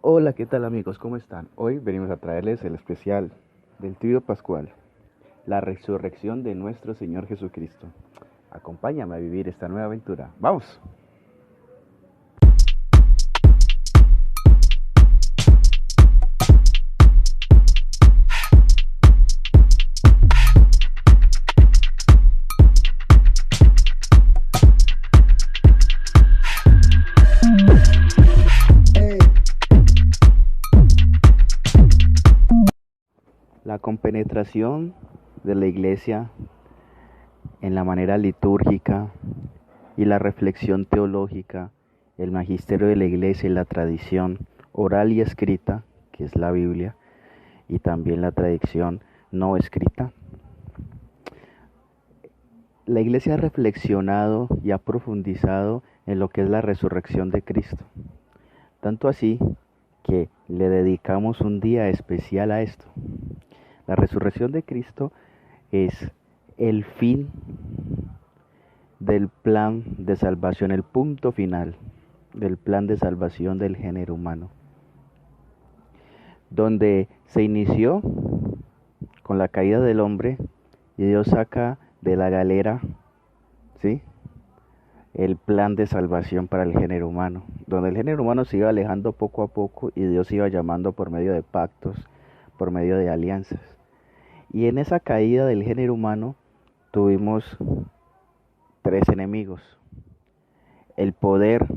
Hola, ¿qué tal amigos? ¿Cómo están? Hoy venimos a traerles el especial del Trío Pascual, la resurrección de nuestro Señor Jesucristo. Acompáñame a vivir esta nueva aventura. ¡Vamos! La compenetración de la Iglesia en la manera litúrgica y la reflexión teológica, el magisterio de la Iglesia y la tradición oral y escrita, que es la Biblia, y también la tradición no escrita. La Iglesia ha reflexionado y ha profundizado en lo que es la resurrección de Cristo. Tanto así que le dedicamos un día especial a esto. La resurrección de Cristo es el fin del plan de salvación, el punto final del plan de salvación del género humano, donde se inició con la caída del hombre y Dios saca de la galera, ¿sí?, el plan de salvación para el género humano, donde el género humano se iba alejando poco a poco y Dios iba llamando por medio de pactos, por medio de alianzas. Y en esa caída del género humano tuvimos tres enemigos: el poder,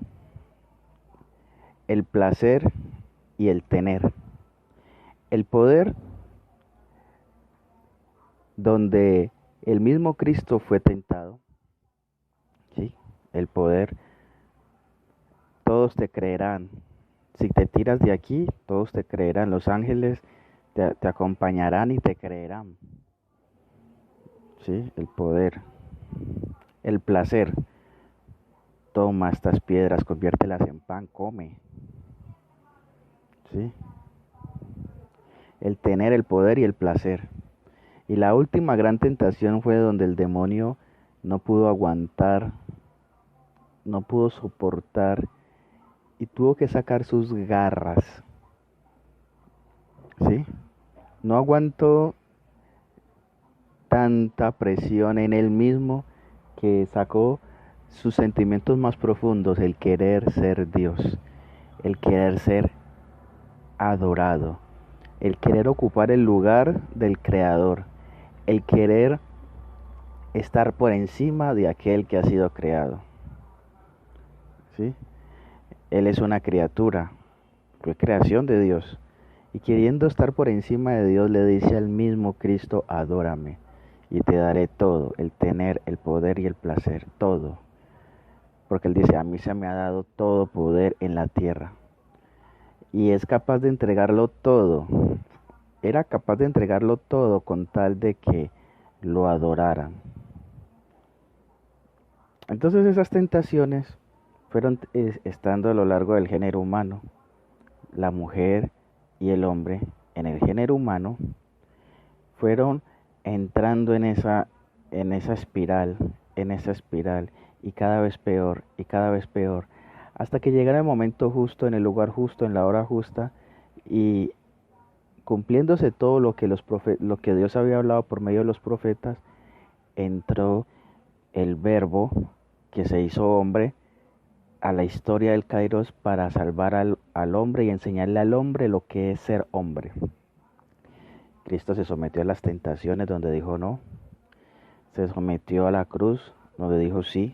el placer y el tener. El poder, donde el mismo Cristo fue tentado, ¿sí? El poder, todos te creerán. Si te tiras de aquí, todos te creerán. Los ángeles te acompañarán y te creerán. ¿Sí? El poder. El placer. Toma estas piedras, conviértelas en pan, come. ¿Sí? El tener, el poder y el placer. Y la última gran tentación fue donde el demonio no pudo aguantar, no pudo soportar y tuvo que sacar sus garras. ¿Sí? No aguantó tanta presión en él mismo que sacó sus sentimientos más profundos: el querer ser Dios, el querer ser adorado, el querer ocupar el lugar del Creador, el querer estar por encima de aquel que ha sido creado. ¿Sí? Él es una criatura, fue creación de Dios, y queriendo estar por encima de Dios le dice al mismo Cristo: adórame y te daré todo, el tener, el poder y el placer, todo. Porque él dice: a mí se me ha dado todo poder en la tierra. Y es capaz de entregarlo todo. Era capaz de entregarlo todo con tal de que lo adoraran. Entonces esas tentaciones fueron estando a lo largo del género humano. La mujer y el hombre en el género humano fueron entrando en esa espiral, y cada vez peor, hasta que llegara el momento justo, en el lugar justo, en la hora justa, y cumpliéndose todo lo que Dios había hablado por medio de los profetas, entró el Verbo que se hizo hombre a la historia del Kairos para salvar al hombre y enseñarle al hombre lo que es ser hombre. Cristo se sometió a las tentaciones, donde dijo no. Se sometió a la cruz, donde dijo sí.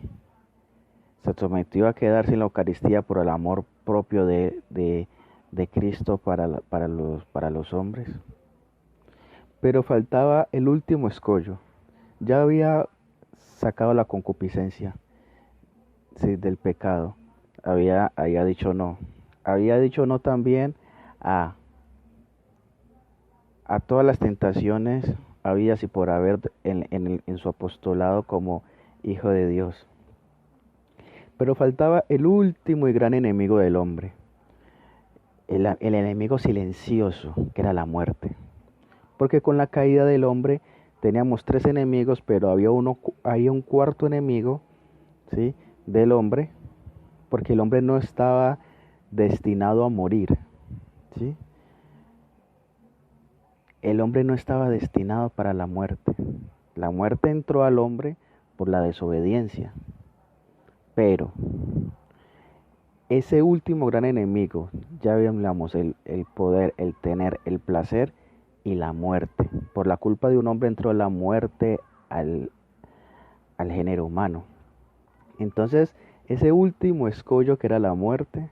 Se sometió a quedarse en la Eucaristía por el amor propio de Cristo para los hombres. Pero faltaba el último escollo. Ya había sacado la concupiscencia, sí, del pecado. Había dicho no. Había dicho no también a todas las tentaciones habidas y por haber en su apostolado como hijo de Dios. Pero faltaba el último y gran enemigo del hombre, el enemigo silencioso, que era la muerte. Porque con la caída del hombre teníamos tres enemigos, pero había un cuarto enemigo, ¿sí?, del hombre, porque el hombre no estaba destinado a morir. ¿sí? El hombre no estaba destinado para la muerte. La muerte entró al hombre por la desobediencia. Pero ese último gran enemigo, ya hablamos, el poder, el tener, el placer y la muerte. Por la culpa de un hombre entró la muerte al género humano. Entonces, ese último escollo que era la muerte,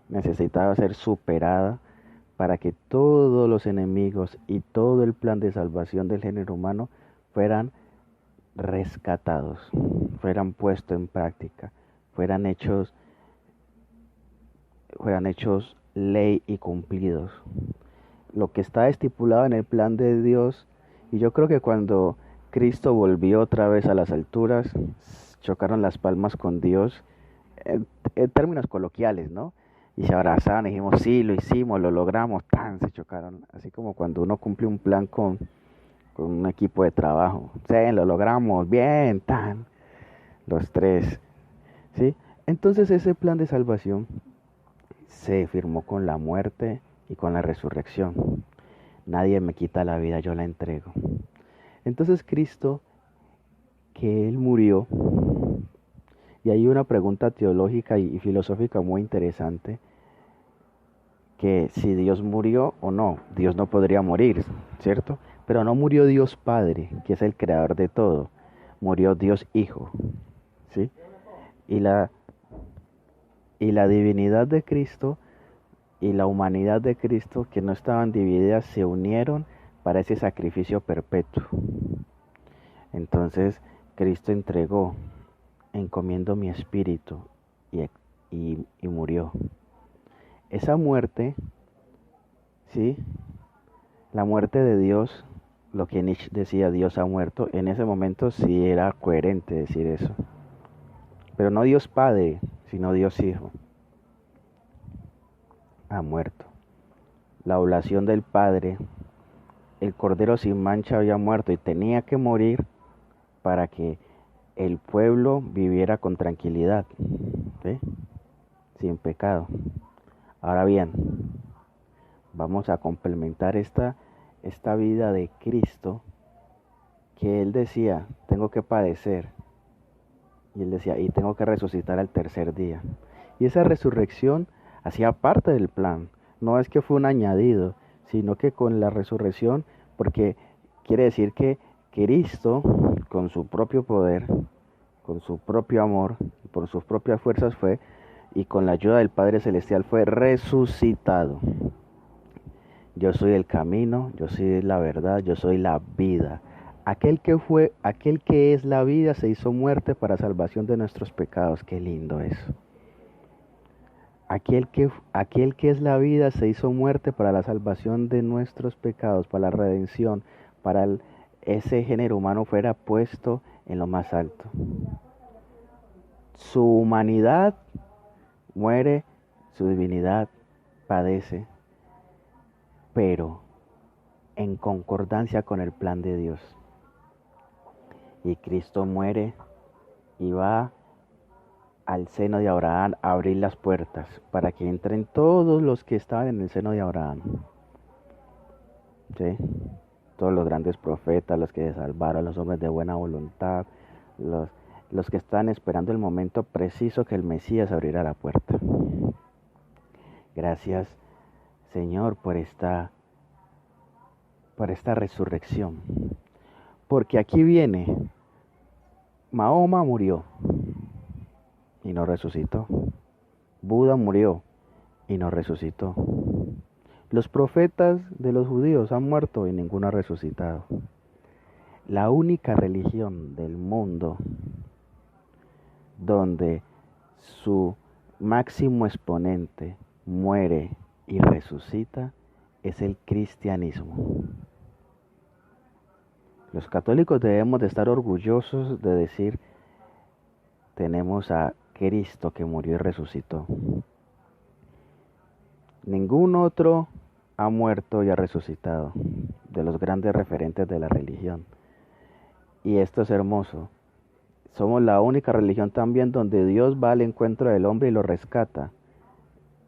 necesitaba ser superada para que todos los enemigos y todo el plan de salvación del género humano fueran rescatados, fueran puestos en práctica, fueran hechos ley y cumplidos. Lo que está estipulado en el plan de Dios, y yo creo que cuando Cristo volvió otra vez a las alturas, chocaron las palmas con Dios, en términos coloquiales, ¿no? Y se abrazaron y dijimos, sí, lo hicimos, lo logramos, tan, se chocaron. Así como cuando uno cumple un plan con un equipo de trabajo. Sí, lo logramos, bien, tan, los tres, ¿sí? Entonces ese plan de salvación se firmó con la muerte y con la resurrección. Nadie me quita la vida, yo la entrego. Entonces Cristo, que Él murió, y hay una pregunta teológica y filosófica muy interesante, que si Dios murió o no, Dios no podría morir, ¿cierto? Pero no murió Dios Padre, que es el creador de todo, murió Dios Hijo, ¿sí? Y la divinidad de Cristo y la humanidad de Cristo, que no estaban divididas, se unieron para ese sacrificio perpetuo. Entonces Cristo entregó, encomiendo mi espíritu y murió. Esa muerte, ¿sí? La muerte de Dios, lo que Nietzsche decía, Dios ha muerto, en ese momento sí era coherente decir eso. Pero no Dios Padre, sino Dios Hijo. Ha muerto. La oblación del Padre, el Cordero sin mancha había muerto y tenía que morir para que el pueblo viviera con tranquilidad, ¿sí? Sin pecado. Ahora bien, vamos a complementar esta vida de Cristo, que Él decía, tengo que padecer, y Él decía, y tengo que resucitar al tercer día. Y esa resurrección hacía parte del plan, no es que fue un añadido, sino que con la resurrección, porque quiere decir que Cristo, con su propio poder, con su propio amor, por sus propias fuerzas fue, y con la ayuda del Padre Celestial fue resucitado. Yo soy el camino, yo soy la verdad, yo soy la vida. Aquel que es la vida se hizo muerte para salvación de nuestros pecados. Qué lindo eso. Aquel que es la vida se hizo muerte para la salvación de nuestros pecados, para la redención, para ese género humano fuera puesto en lo más alto. Su humanidad muere, su divinidad padece, pero en concordancia con el plan de Dios. Y Cristo muere y va al seno de Abraham a abrir las puertas para que entren todos los que estaban en el seno de Abraham. ¿Sí? Todos los grandes profetas, los que se salvaron, los hombres de buena voluntad, los que están esperando el momento preciso que el Mesías abrirá la puerta. Gracias, Señor, por esta resurrección. Porque aquí viene, Mahoma murió y no resucitó. Buda murió y no resucitó. Los profetas de los judíos han muerto y ninguno ha resucitado. La única religión del mundo donde su máximo exponente muere y resucita es el cristianismo. Los católicos debemos de estar orgullosos de decir, tenemos a Cristo que murió y resucitó. Ningún otro ha muerto y ha resucitado, de los grandes referentes de la religión. Y esto es hermoso. Somos la única religión también donde Dios va al encuentro del hombre y lo rescata.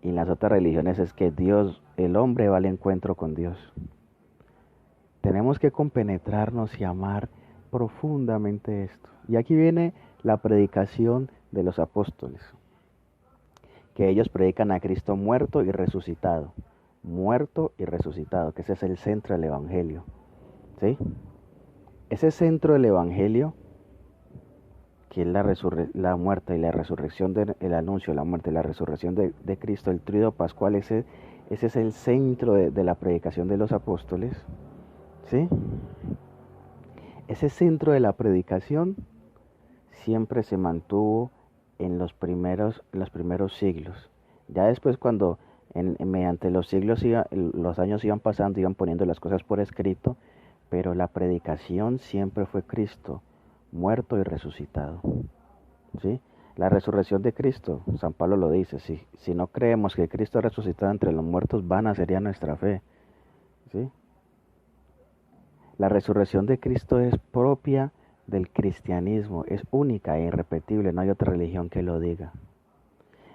Y en las otras religiones es que Dios, el hombre va al encuentro con Dios. Tenemos que compenetrarnos y amar profundamente esto. Y aquí viene la predicación de los apóstoles, que ellos predican a Cristo muerto y resucitado. Muerto y resucitado, que ese es el centro del Evangelio. ¿Sí? Ese centro del Evangelio, que es la muerte y la resurrección, el anuncio de la muerte y la resurrección de Cristo, el tríodo pascual, ese es el centro de la predicación de los apóstoles. ¿Sí? Ese centro de la predicación siempre se mantuvo en los primeros siglos. Ya después cuando mediante los siglos los años iban pasando, iban poniendo las cosas por escrito, pero la predicación siempre fue Cristo, muerto y resucitado. ¿Sí? La resurrección de Cristo, San Pablo lo dice, si no creemos que Cristo ha resucitado entre los muertos, vana sería nuestra fe. ¿Sí? La resurrección de Cristo es propia del cristianismo, es única e irrepetible, no hay otra religión que lo diga.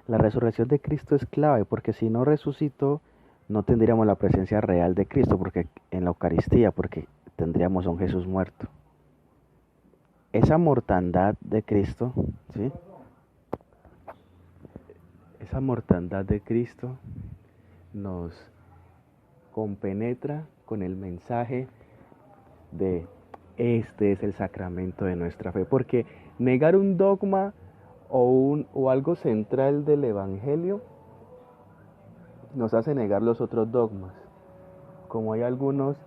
La resurrección de Cristo es clave porque si no resucitó, no tendríamos la presencia real de Cristo porque en la Eucaristía, porque tendríamos a un Jesús muerto. Esa mortandad de Cristo, ¿sí? Esa mortandad de Cristo nos compenetra con el mensaje de este es el sacramento de nuestra fe, porque negar un dogma o algo central del Evangelio nos hace negar los otros dogmas, como hay algunos,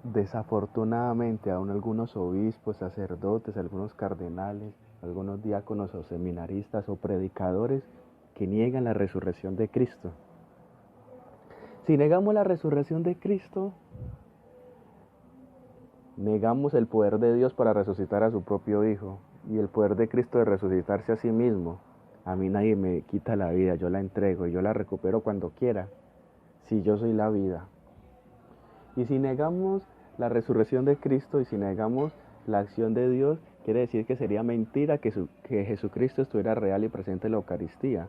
desafortunadamente, aún algunos obispos, sacerdotes, algunos cardenales, algunos diáconos o seminaristas o predicadores que niegan la resurrección de Cristo. Si negamos la resurrección de Cristo, negamos el poder de Dios para resucitar a su propio Hijo y el poder de Cristo de resucitarse a sí mismo. A mí nadie me quita la vida, yo la entrego y yo la recupero cuando quiera, si yo soy la vida. Y si negamos la resurrección de Cristo y si negamos la acción de Dios, quiere decir que sería mentira que Jesucristo estuviera real y presente en la Eucaristía,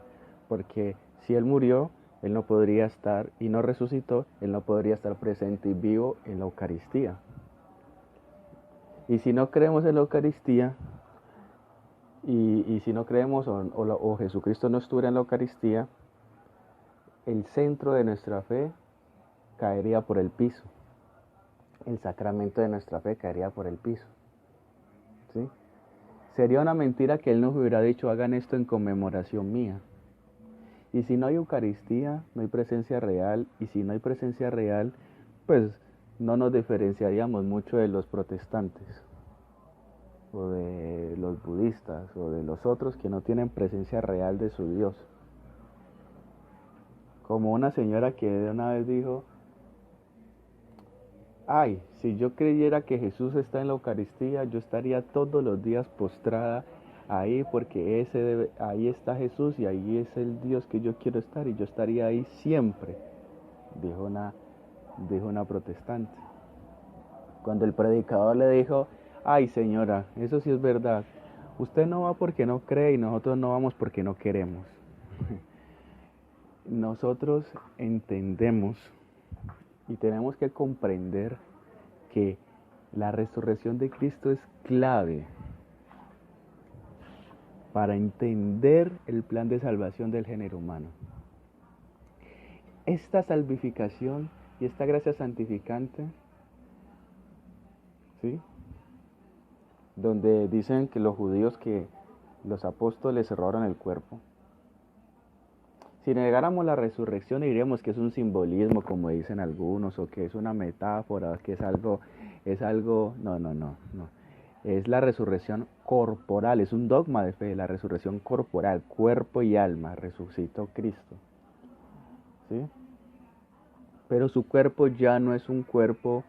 porque si Él murió, Él no podría estar, y no resucitó, Él no podría estar presente y vivo en la Eucaristía. Y si no creemos en la Eucaristía, y si no creemos o Jesucristo no estuviera en la Eucaristía, el centro de nuestra fe caería por el piso. El sacramento de nuestra fe caería por el piso. ¿Sí? Sería una mentira que Él nos hubiera dicho, hagan esto en conmemoración mía. Y si no hay Eucaristía, no hay presencia real, y si no hay presencia real, pues no nos diferenciaríamos mucho de los protestantes, o de los budistas, o de los otros que no tienen presencia real de su Dios. Como una señora que de una vez dijo, ay, si yo creyera que Jesús está en la Eucaristía, yo estaría todos los días postrada ahí porque ahí está Jesús y ahí es el Dios que yo quiero estar y yo estaría ahí siempre, dijo una protestante. Cuando el predicador le dijo, ay señora, eso sí es verdad, usted no va porque no cree y nosotros no vamos porque no queremos. Nosotros entendemos y tenemos que comprender que la resurrección de Cristo es clave para entender el plan de salvación del género humano. Esta salvificación y esta gracia santificante, ¿sí? Donde dicen que los judíos que los apóstoles se robaron el cuerpo. Si negáramos la resurrección diríamos que es un simbolismo, como dicen algunos, o que es una metáfora, que es algo, no. Es la resurrección corporal, es un dogma de fe, la resurrección corporal, cuerpo y alma, resucitó Cristo. ¿Sí? Pero su cuerpo ya no es un cuerpo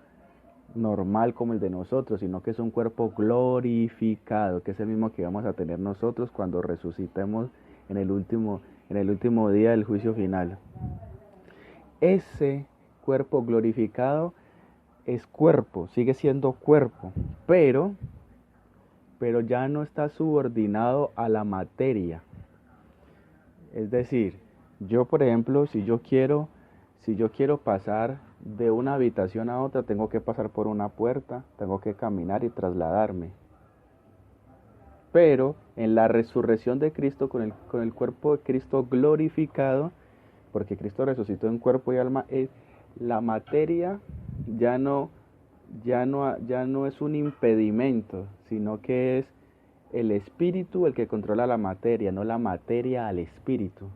normal como el de nosotros, sino que es un cuerpo glorificado, que es el mismo que vamos a tener nosotros cuando resucitemos en el último día del juicio final. Ese cuerpo glorificado es cuerpo, sigue siendo cuerpo, pero ya no está subordinado a la materia. Es decir, Yo, por ejemplo, si yo quiero pasar de una habitación a otra, tengo que pasar por una puerta, tengo que caminar y trasladarme. Pero en la resurrección de Cristo, con el cuerpo de Cristo glorificado, porque Cristo resucitó en cuerpo y alma, la materia ya no, ya no es un impedimento, sino que es el espíritu el que controla la materia, no la materia al espíritu.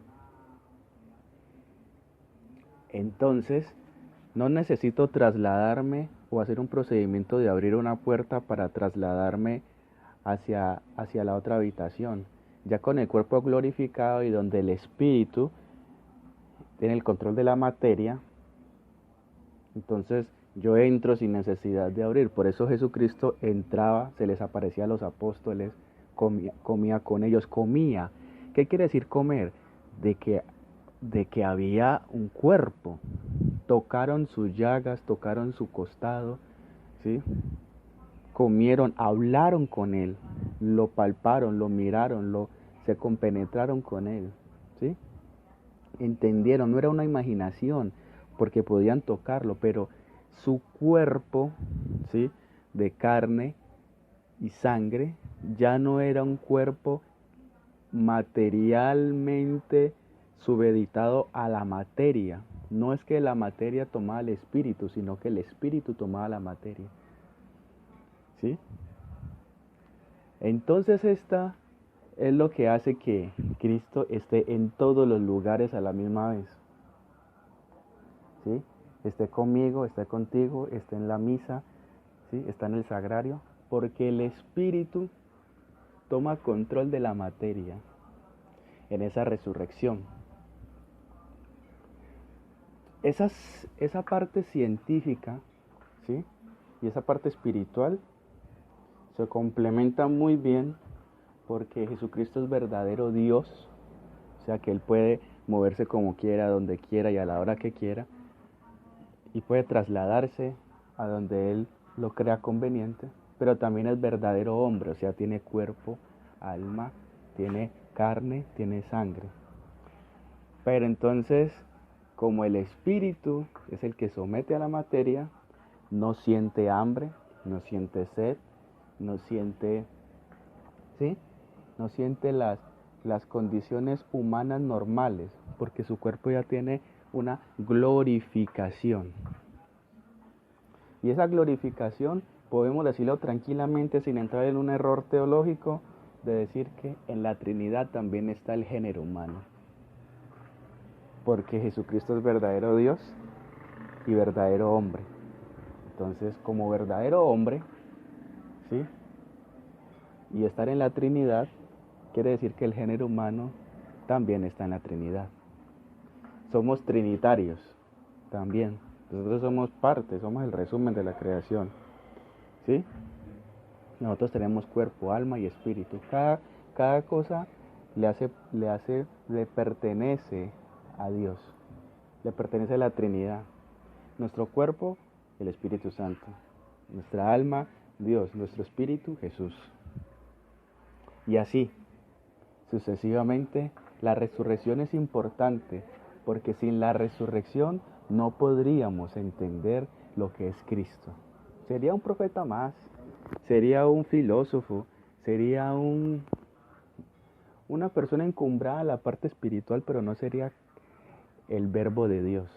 Entonces, no necesito trasladarme o hacer un procedimiento de abrir una puerta para trasladarme hacia la otra habitación. Ya con el cuerpo glorificado y donde el espíritu tiene el control de la materia, entonces yo entro sin necesidad de abrir. Por eso Jesucristo entraba, se les aparecía a los apóstoles, comía con ellos, comía. ¿Qué quiere decir comer? De que había un cuerpo. Tocaron sus llagas, tocaron su costado, ¿sí? Comieron, hablaron con él, lo palparon, lo miraron, se compenetraron con él, ¿sí? Entendieron, no era una imaginación, porque podían tocarlo, pero su cuerpo, ¿sí?, de carne y sangre, ya no era un cuerpo materialmente subeditado a la materia. No es que la materia tomaba el espíritu, sino que el espíritu tomaba la materia. ¿Sí? Entonces esta es lo que hace que Cristo esté en todos los lugares a la misma vez. ¿Sí? Esté conmigo, esté contigo, esté en la misa, ¿sí?, está en el sagrario, porque el espíritu toma control de la materia en esa resurrección. Esa parte científica, ¿sí?, y esa parte espiritual se complementan muy bien, porque Jesucristo es verdadero Dios, o sea que Él puede moverse como quiera, donde quiera y a la hora que quiera, y puede trasladarse a donde Él lo crea conveniente, pero también es verdadero hombre, o sea, tiene cuerpo, alma, tiene carne, tiene sangre. Pero entonces, como el espíritu es el que somete a la materia, no siente hambre, no siente sed, no siente, ¿sí?, no siente las condiciones humanas normales, porque su cuerpo ya tiene una glorificación. Y esa glorificación podemos decirlo tranquilamente sin entrar en un error teológico de decir que en la Trinidad también está el género humano. Porque Jesucristo es verdadero Dios y verdadero hombre. Entonces, como verdadero hombre, ¿sí?, y estar en la Trinidad, quiere decir que el género humano también está en la Trinidad. Somos trinitarios también. Nosotros somos parte, somos el resumen de la creación, ¿sí? Nosotros tenemos cuerpo, alma y espíritu. Cada cosa le pertenece a Dios, le pertenece a la Trinidad. Nuestro cuerpo, el Espíritu Santo. Nuestra alma, Dios. Nuestro espíritu, Jesús. Y así, sucesivamente, la resurrección es importante, porque sin la resurrección no podríamos entender lo que es Cristo. Sería un profeta más, sería un filósofo, sería una persona encumbrada a la parte espiritual, pero no sería el verbo de Dios,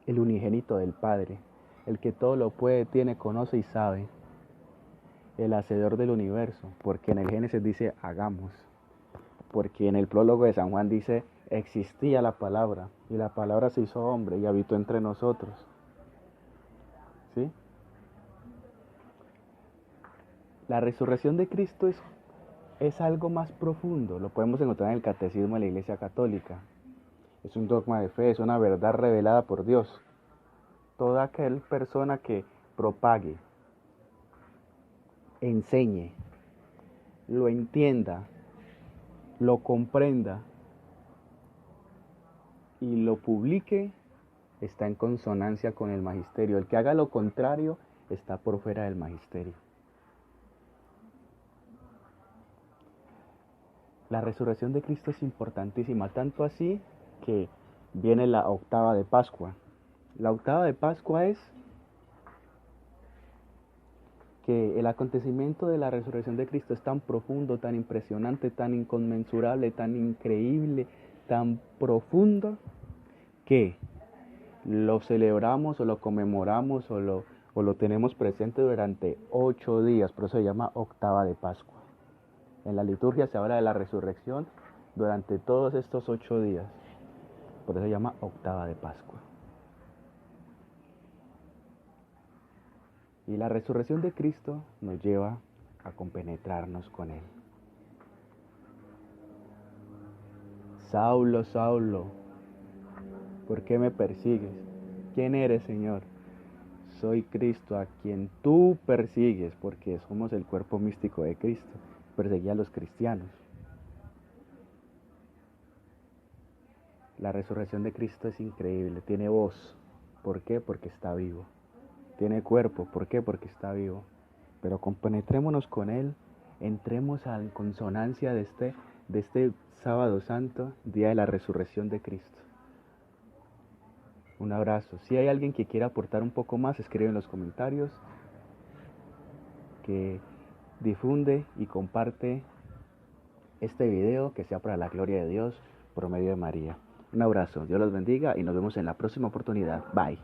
el unigénito del Padre, el que todo lo puede, tiene, conoce y sabe, el hacedor del universo, porque en el Génesis dice hagamos, porque en el prólogo de San Juan dice existía la palabra, y la palabra se hizo hombre y habitó entre nosotros. ¿Sí? La resurrección de Cristo es algo más profundo, lo podemos encontrar en el Catecismo de la Iglesia Católica. Es un dogma de fe, es una verdad revelada por Dios. Toda aquella persona que propague, enseñe, lo entienda, lo comprenda y lo publique, está en consonancia con el magisterio. El que haga lo contrario está por fuera del magisterio. La resurrección de Cristo es importantísima, tanto así que viene la octava de Pascua. La octava de Pascua es que el acontecimiento de la resurrección de Cristo es tan profundo, tan impresionante, tan inconmensurable, tan increíble, tan profundo, que lo celebramos o lo conmemoramos o lo tenemos presente durante 8 días, por eso se llama octava de Pascua. En la liturgia se habla de la resurrección durante todos estos 8 días, por eso se llama octava de Pascua. Y la resurrección de Cristo nos lleva a compenetrarnos con Él. Saulo, Saulo, ¿por qué me persigues? ¿Quién eres, Señor? Soy Cristo a quien tú persigues, porque somos el cuerpo místico de Cristo. Perseguía a los cristianos. La resurrección de Cristo es increíble, tiene voz. ¿Por qué? Porque está vivo. Tiene cuerpo, ¿por qué? Porque está vivo. Pero compenetrémonos con Él, entremos en consonancia de este sábado santo, día de la resurrección de Cristo. Un abrazo. Si hay alguien que quiera aportar un poco más, escribe en los comentarios, que difunde y comparte este video, que sea para la gloria de Dios por medio de María. Un abrazo, Dios los bendiga y nos vemos en la próxima oportunidad. Bye.